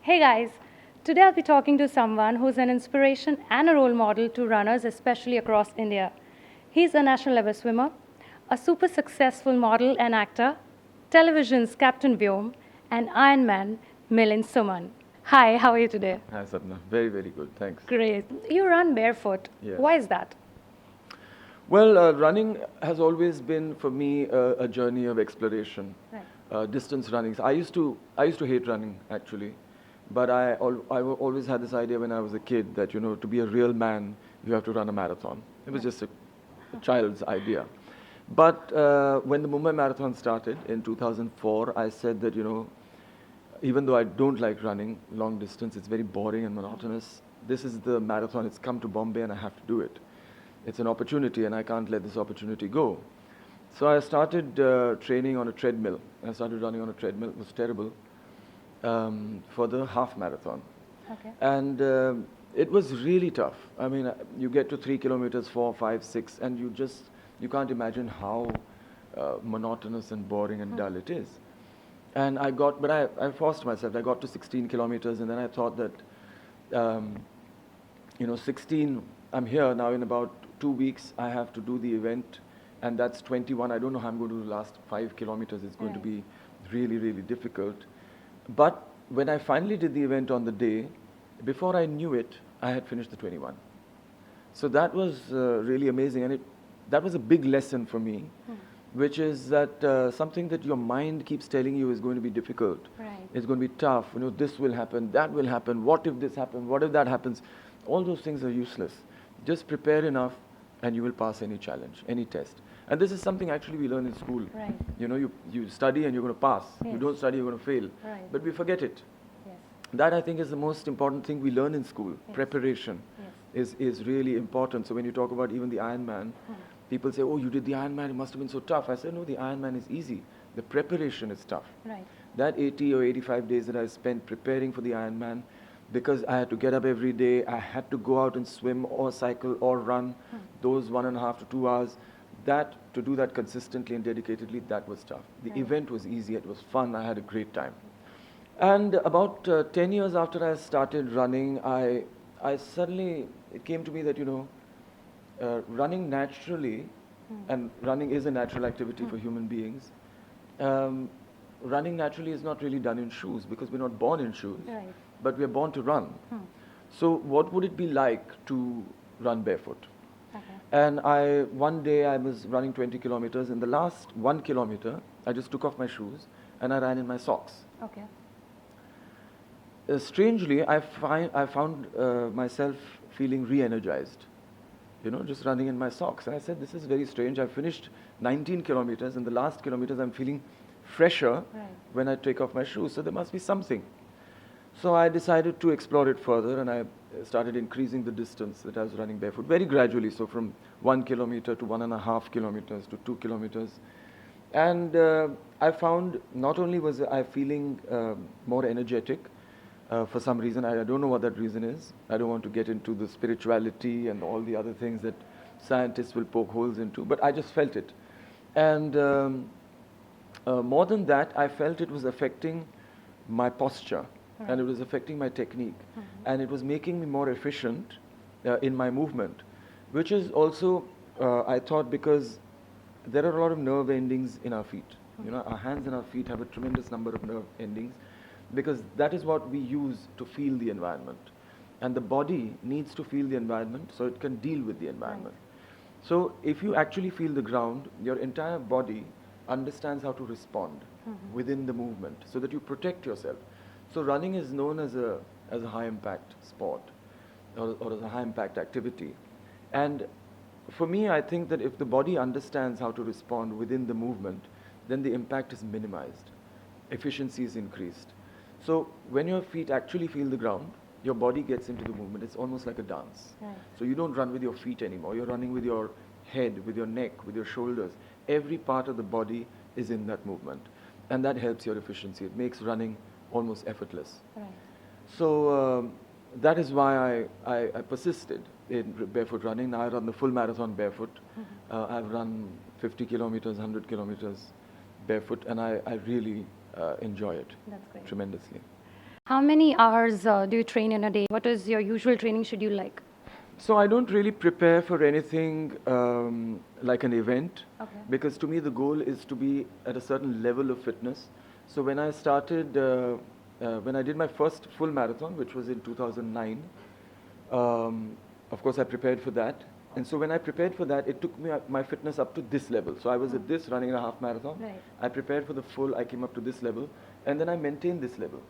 Hey guys, today I'll be talking to someone who's an inspiration and a role model to runners, especially across India. He's a national level swimmer, a super successful model and actor, television's Captain Vyom, and Ironman Milind Soman. Hi, how are you today? Hi, Sapna. Very, very good. Thanks. Great. You run barefoot. Yes. Why is that? Well, running has always been for me a journey of exploration. Right. Distance running. I used to hate running actually, but I always had this idea when I was a kid that to be a real man you have to run a marathon. It was just a child's idea. But when the Mumbai Marathon started in 2004, I said that even though I don't like running long distance, it's very boring and monotonous. This is the marathon. It's come to Bombay and I have to do it. It's an opportunity and I can't let this opportunity go. So I started training on a treadmill. I started running on a treadmill. It was terrible for the half marathon. Okay. And it was really tough. I mean, you get to 3 kilometers, 4, 5, 6, and you can't imagine how monotonous and boring and dull it is. And I forced myself. I got to 16 kilometers, and then I thought that, 16, I'm here now. In about 2 weeks, I have to do the event, and that's 21. I don't know how I'm going to do the last 5 kilometers. It's going to be really, really difficult. But when I finally did the event on the day, before I knew it, I had finished the 21. So that was really amazing, and that was a big lesson for me. Which is that something that your mind keeps telling you is going to be difficult. Right. It's going to be tough. This will happen, that will happen. What if this happens? What if that happens? All those things are useless. Just prepare enough, and you will pass any challenge, any test. And this is something actually we learn in school. Right. You study and you're going to pass. Yes. You don't study, you're going to fail. Right. But we forget it. Yes. That I think is the most important thing we learn in school. Yes. Preparation is really important. So when you talk about even the Ironman, people say, oh, you did the Ironman, it must have been so tough. I said, no, the Ironman is easy. The preparation is tough. Right. That 80 or 85 days that I spent preparing for the Ironman, because I had to get up every day, I had to go out and swim or cycle or run those 1.5 to 2 hours. To do that consistently and dedicatedly, that was tough. The event was easy, it was fun, I had a great time. And about 10 years after I started running, I suddenly, it came to me that, running naturally, and running is a natural activity for human beings, running naturally is not really done in shoes because we're not born in shoes, but we're born to run. So what would it be like to run barefoot? Okay. And one day I was running 20 kilometers. In the last 1 kilometer, I just took off my shoes and I ran in my socks. Okay. Strangely, I found myself feeling re-energized, just running in my socks. And I said, this is very strange. I finished 19 kilometers, and the last kilometers I'm feeling fresher when I take off my shoes. So there must be something. So I decided to explore it further, and I started increasing the distance that I was running barefoot very gradually. So from 1 kilometer to 1.5 kilometers to 2 kilometers. And I found not only was I feeling more energetic, for some reason, I don't know what that reason is. I don't want to get into the spirituality and all the other things that scientists will poke holes into, but I just felt it. And more than that, I felt it was affecting my posture, and it was affecting my technique, and it was making me more efficient in my movement, which is also, I thought, because there are a lot of nerve endings in our feet. Our hands and our feet have a tremendous number of nerve endings, because that is what we use to feel the environment. And the body needs to feel the environment so it can deal with the environment. So if you actually feel the ground, your entire body understands how to respond within the movement so that you protect yourself. So running is known as a high impact sport or as a high impact activity. And for me, I think that if the body understands how to respond within the movement, then the impact is minimized. Efficiency is increased. So when your feet actually feel the ground, your body gets into the movement. It's almost like a dance. So you don't run with your feet anymore. You're running with your head, with your neck, with your shoulders. Every part of the body is in that movement. And that helps your efficiency. It makes running almost effortless. So that is why I persisted in barefoot running. Now I run the full marathon barefoot. I've run 50 kilometers, 100 kilometers barefoot, and I really enjoy it tremendously. How many hours do you train in a day? What is your usual training schedule like? So I don't really prepare for anything like an event, Okay. because to me the goal is to be at a certain level of fitness. So when I started, when I did my first full marathon, which was in 2009, of course I prepared for that. And so when I prepared for that, it took me my fitness up to this level. So I was at this running a half marathon. Right. I prepared for the full, I came up to this level, and then I maintained this level.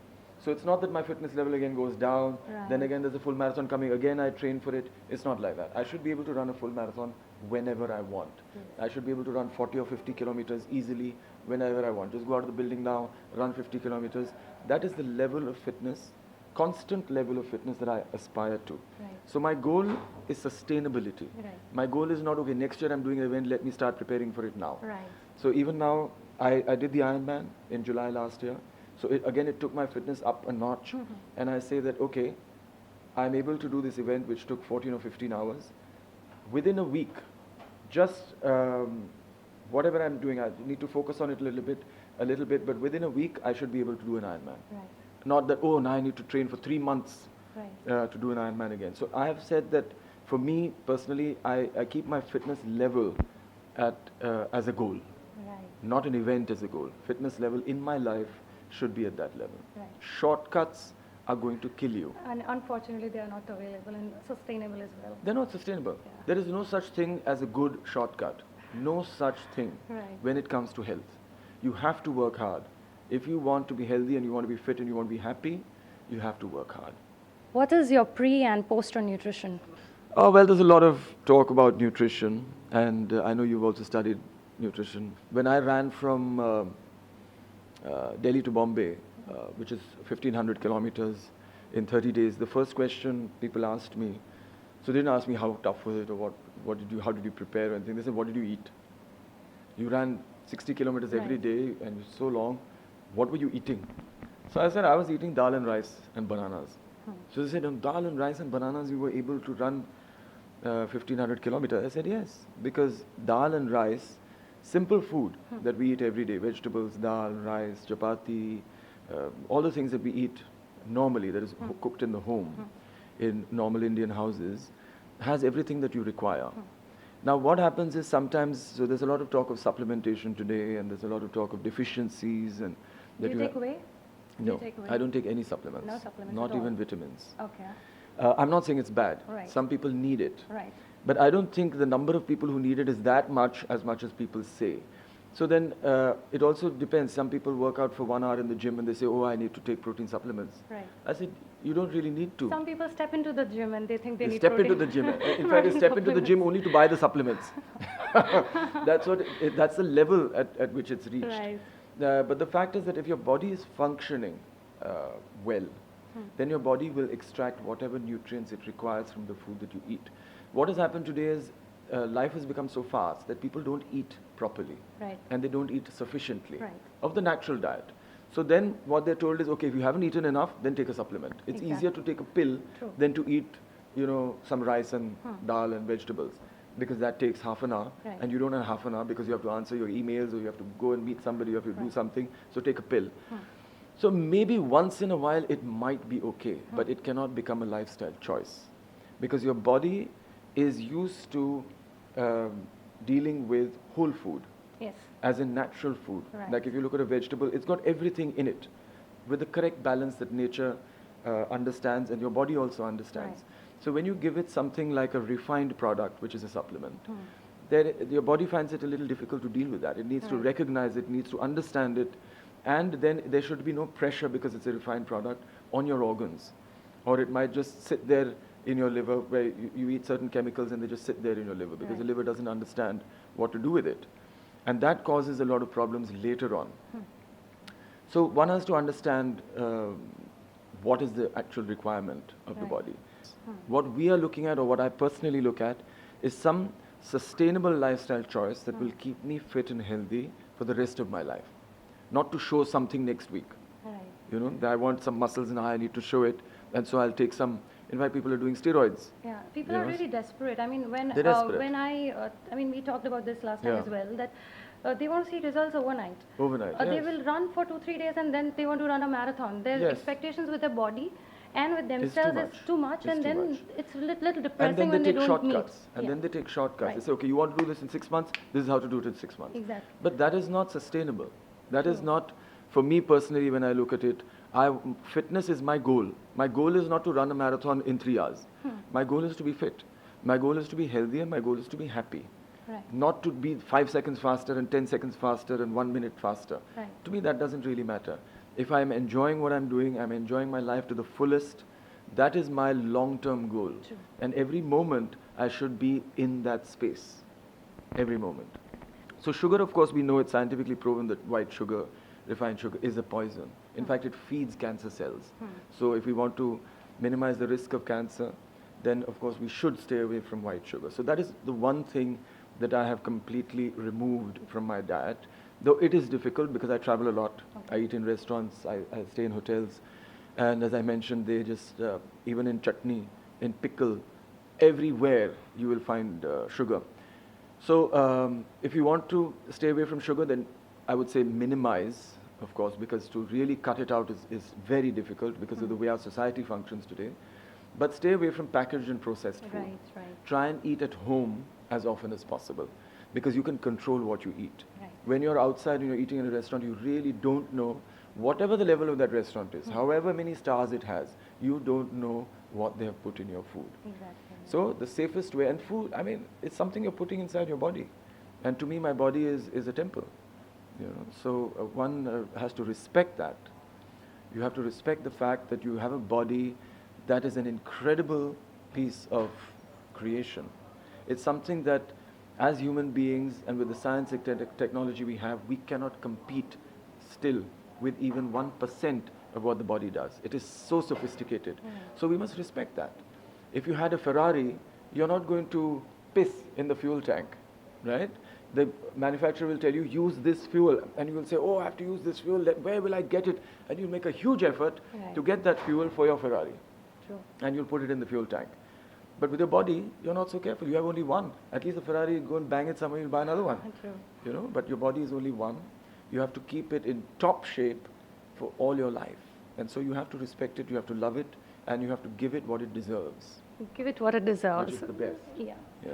So it's not that my fitness level again goes down, then Right. again there's a full marathon coming, again I train for it. It's not like that. I should be able to run a full marathon whenever I want. Yes. I should be able to run 40 or 50 kilometers easily whenever I want. Just go out of the building now, run 50 kilometers. That is the level of fitness, constant level of fitness that I aspire to. Right. So my goal is sustainability. Right. My goal is not, okay, next year I'm doing an event, let me start preparing for it now. Right. So even now, I did the Ironman in July last year. So it took my fitness up a notch. And I say that, okay, I'm able to do this event which took 14 or 15 hours. Within a week, just whatever I'm doing, I need to focus on it a little bit, but within a week, I should be able to do an Ironman. Right. Not that, oh, now I need to train for 3 months Right. to do an Ironman again. So I have said that for me personally, I keep my fitness level at as a goal, Right. not an event as a goal. Fitness level in my life should be at that level. Right. Shortcuts are going to kill you. And unfortunately, they are not available and sustainable as well. They're not sustainable. Yeah. There is no such thing as a good shortcut. No such thing Right. when it comes to health. You have to work hard. If you want to be healthy and you want to be fit and you want to be happy, you have to work hard. What is your pre and post on nutrition? Oh, well, there's a lot of talk about nutrition, and I know you've also studied nutrition. When I ran from Delhi to Bombay, which is 1,500 kilometers in 30 days, the first question people asked me, so they didn't ask me how tough was it or how did you prepare or anything. They said, what did you eat? You ran 60 kilometers every Right. day and it was so long. What were you eating? So I said, I was eating dal and rice and bananas. So they said, on dal and rice and bananas, you were able to run 1,500 kilometers. I said, yes, because dal and rice, simple food that we eat every day, vegetables, dal, rice, chapati, all the things that we eat normally, that is cooked in the home, in normal Indian houses, has everything that you require. Now what happens is sometimes, so there's a lot of talk of supplementation today, and there's a lot of talk of deficiencies, and Do that you take ha- away? Do No, you take away? I don't take any supplements. No supplements Not at all? even vitamins. Okay. I'm not saying it's bad. Right. Some people need it. Right. But I don't think the number of people who need it is that much as people say. So then it also depends. Some people work out for 1 hour in the gym and they say, oh, I need to take protein supplements. Right. I said, you don't really need to. Some people step into the gym and they think they They need step protein. into the gym. In fact, they Protein step into the gym supplements. only to buy the supplements. That's the level at which it's reached. Right. But the fact is that if your body is functioning well, then your body will extract whatever nutrients it requires from the food that you eat. What has happened today is life has become so fast that people don't eat properly. Right. And they don't eat sufficiently Right. of the natural diet. So then what they're told is, okay, if you haven't eaten enough, then take a supplement. It's Exactly. easier to take a pill True. than to eat, some rice and dal and vegetables, because that takes half an hour, Right. and you don't have half an hour because you have to answer your emails, or you have to go and meet somebody, you have to do something, so take a pill. So maybe once in a while it might be okay, but it cannot become a lifestyle choice, because your body is used to dealing with whole food, Yes. as in natural food. Right. Like if you look at a vegetable, it's got everything in it with the correct balance that nature understands and your body also understands. Right. So when you give it something like a refined product, which is a supplement, then your body finds it a little difficult to deal with that. It needs to Right. recognize it, needs to understand it, and then there should be no pressure, because it's a refined product, on your organs. Or it might just sit there in your liver, where you eat certain chemicals and they just sit there in your liver, because the Right. liver doesn't understand what to do with it. And that causes a lot of problems later on. So one has to understand what is the actual requirement of the Right. body. What we are looking at, or what I personally look at, is some sustainable lifestyle choice that will keep me fit and healthy for the rest of my life. Not to show something next week. Right. That I want some muscles and I need to show it, and so I'll take some. In fact, people are doing steroids. Yeah, people You are know, really desperate. I mean, They're desperate. when we talked about this last time Yeah. as well, that they want to see results overnight. Overnight, They yes. will run for 2-3 days and then they want to run a marathon. Their Yes. expectations with their body and with It's too themselves much. is too much, It's and too then much. it's a little And depressing then they when they take don't meet. shortcuts. And Yeah. then they take shortcuts. Right. They say, okay, you want to do this in 6 months, this is how to do it in 6 months. Exactly. But that is not sustainable. That is True. not, for me personally, when I look at it, fitness is my goal. My goal is not to run a marathon in 3 hours. My goal is to be fit. My goal is to be healthy, and my goal is to be happy. Right. Not to be 5 seconds faster and 10 seconds faster and 1 minute faster. Right. To me, that doesn't really matter. If I'm enjoying what I'm doing, I'm enjoying my life to the fullest, that is my long-term goal. True. And every moment, I should be in that space. Every moment. So sugar, of course, we know it's scientifically proven that white sugar, refined sugar, is a poison. In fact, it feeds cancer cells. So if we want to minimize the risk of cancer, then of course we should stay away from white sugar. So that is the one thing that I have completely removed from my diet. Though it is difficult because I travel a lot. I eat in restaurants, I stay in hotels. And as I mentioned, they just, even in chutney, in pickle, everywhere you will find sugar. So if you want to stay away from sugar, then I would say minimize, of course, because to really cut it out is very difficult because of the way our society functions today. But stay away from packaged and processed food. Right, right. Try and eat at home as often as possible because you can control what you eat. Right. When you're outside and you're eating in a restaurant, you really don't know, whatever the level of that restaurant is, however many stars it has, you don't know what they have put in your food. Exactly. So the safest way, and food, I mean, it's something you're putting inside your body. And to me, my body is a temple. You know, so one has to respect that. You have to respect the fact that you have a body that is an incredible piece of creation. It's something that, as human beings and with the science and technology we have, we cannot compete still with even 1% of what the body does. It is so sophisticated. So we must respect that. If you had a Ferrari, you're not going to piss in the fuel tank, right? The manufacturer will tell you, use this fuel. And you will say, oh, I have to use this fuel. Where will I get it? And you'll make a huge effort to get that fuel for your Ferrari. True. And you'll put it in the fuel tank. But with your body, you're not so careful. You have only one. At least the Ferrari, go and bang it somewhere, you'll buy another one. True. You know, but your body is only one. You have to keep it in top shape for all your life. And so you have to respect it, you have to love it, and you have to give it what it deserves, Give it what it deserves. which is the best. Yeah. Yeah.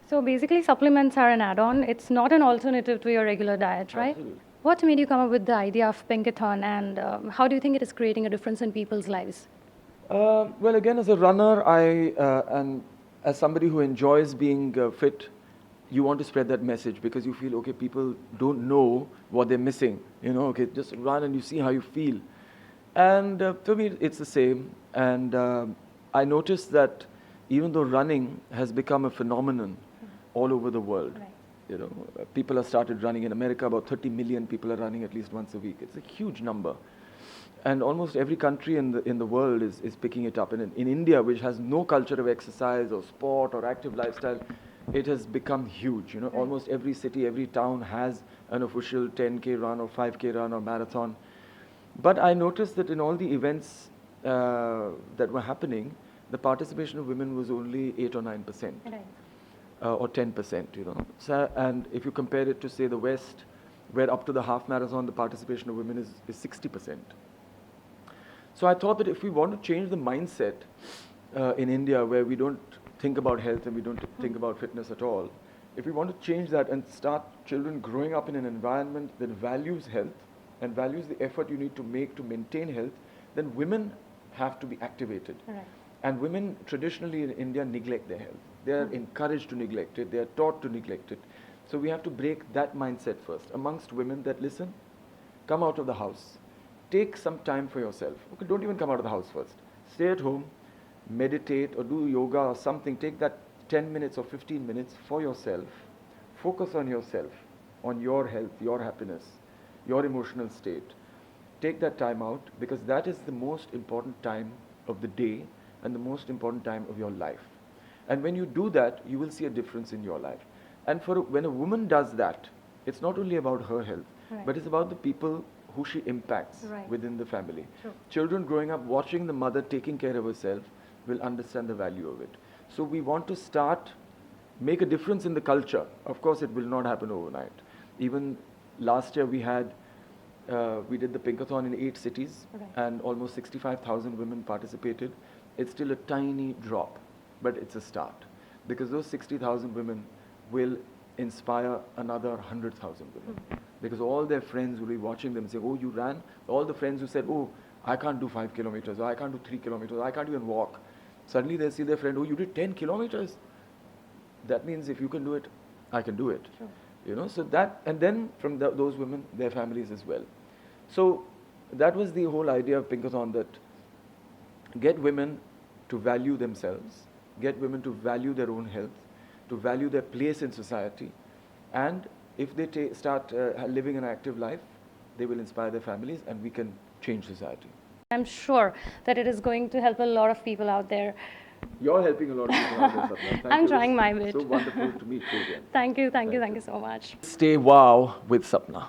So basically, supplements are an add-on. It's not an alternative to your regular diet, right? Absolutely. What made you come up with the idea of Pinkerton, and how do you think it is creating a difference in people's lives? Well, again, as a runner, and as somebody who enjoys being fit, you want to spread that message because you feel, okay, people don't know what they're missing. You know, okay, just run and you see how you feel. And for me, it's the same. And I noticed that even though running has become a phenomenon all over the world, Right. you know, people have started running in America. About 30 million people are running at least once a week. It's a huge number. And almost every country in the world is picking it up. And in India, which has no culture of exercise or sport or active lifestyle, it has become huge. You know, almost every city, every town has an official 10K run or 5K run or marathon. But I noticed that in all the events that were happening, the participation of women was only 8 or 9%. Right. Or 10%, you know. So, and if you compare it to, say, the West, where up to the half marathon, the participation of women is 60%. So I thought that if we want to change the mindset in India, where we don't think about health and we don't think about fitness at all, if we want to change that and start children growing up in an environment that values health and values the effort you need to make to maintain health, then women have to be activated. Right. And women traditionally in India neglect their health. They are encouraged to neglect it. They are taught to neglect it. So we have to break that mindset first amongst women that, listen, come out of the house. Take some time for yourself. Okay, don't even come out of the house first. Stay at home, meditate or do yoga or something. Take that 10 minutes or 15 minutes for yourself. Focus on yourself, on your health, your happiness, your emotional state. Take that time out because that is the most important time of the day and the most important time of your life. And when you do that, you will see a difference in your life. And when a woman does that, it's not only about her health, Right. but it's about the people who she impacts Right. within the family. True. Children growing up watching the mother taking care of herself will understand the value of it. So we want to make a difference in the culture. Of course, it will not happen overnight. Even last year we did the Pinkerton in 8 cities, Right. and almost 65,000 women participated. It's still a tiny drop, but it's a start, because those 60,000 women will inspire another 100,000 women. Because all their friends will be watching them saying, oh, you ran? All the friends who said, oh, I can't do 5 kilometers, or I can't do 3 kilometers, I can't even walk. Suddenly they see their friend, oh, you did 10 kilometers. That means if you can do it, I can do it. Sure. You know, so that, and then from those women, their families as well. So that was the whole idea of Pinkerton, that get women to value themselves, get women to value their own health, to value their place in society, and if they start living an active life, they will inspire their families, and we can change society. I'm sure that it is going to help a lot of people out there. You're helping a lot of people out there, Sapna. Thank I'm you. trying It was my bit. So wonderful to meet you again. Thank you so much. Stay wow with Sapna.